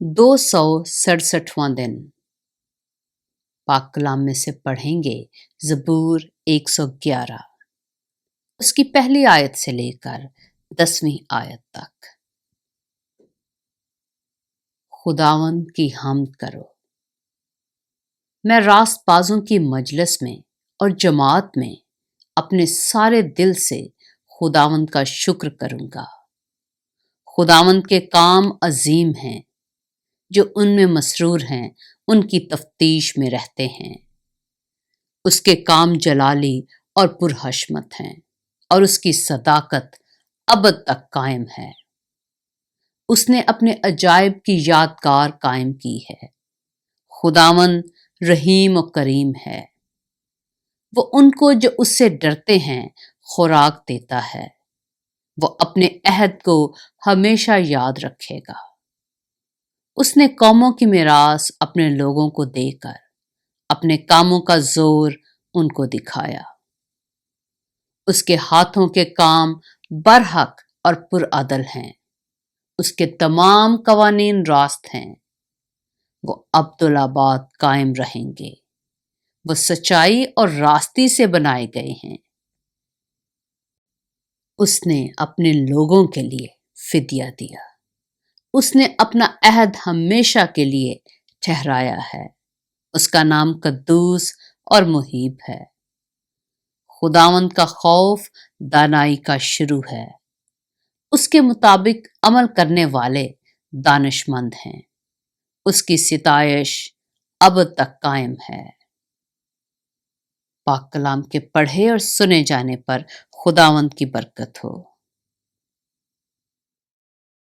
267واں دن پاک کلام میں سے پڑھیں گے زبور 111، اس کی پہلی آیت سے لے کر 10ویں آیت تک۔ خداوند کی حمد کرو، میں راست بازوں کی مجلس میں اور جماعت میں اپنے سارے دل سے خداوند کا شکر کروں گا۔ خداوند کے کام عظیم ہیں، جو ان میں مسرور ہیں ان کی تفتیش میں رہتے ہیں۔ اس کے کام جلالی اور پرحشمت ہیں، اور اس کی صداقت ابد تک قائم ہے۔ اس نے اپنے عجائب کی یادگار قائم کی ہے۔ خداوند رحیم و کریم ہے، وہ ان کو جو اس سے ڈرتے ہیں خوراک دیتا ہے۔ وہ اپنے عہد کو ہمیشہ یاد رکھے گا۔ اس نے قوموں کی میراث اپنے لوگوں کو دے کر اپنے کاموں کا زور ان کو دکھایا۔ اس کے ہاتھوں کے کام برحق اور پرعدل ہیں، اس کے تمام قوانین راست ہیں۔ وہ ابدالآباد قائم رہیں گے، وہ سچائی اور راستی سے بنائے گئے ہیں۔ اس نے اپنے لوگوں کے لیے فدیہ دیا، اس نے اپنا عہد ہمیشہ کے لیے ٹھہرایا ہے۔ اس کا نام قدوس اور محیب ہے۔ خداوند کا خوف دانائی کا شروع ہے، اس کے مطابق عمل کرنے والے دانش مند ہیں۔ اس کی ستائش ابد تک قائم ہے۔ پاک کلام کے پڑھے اور سنے جانے پر خداوند کی برکت ہو۔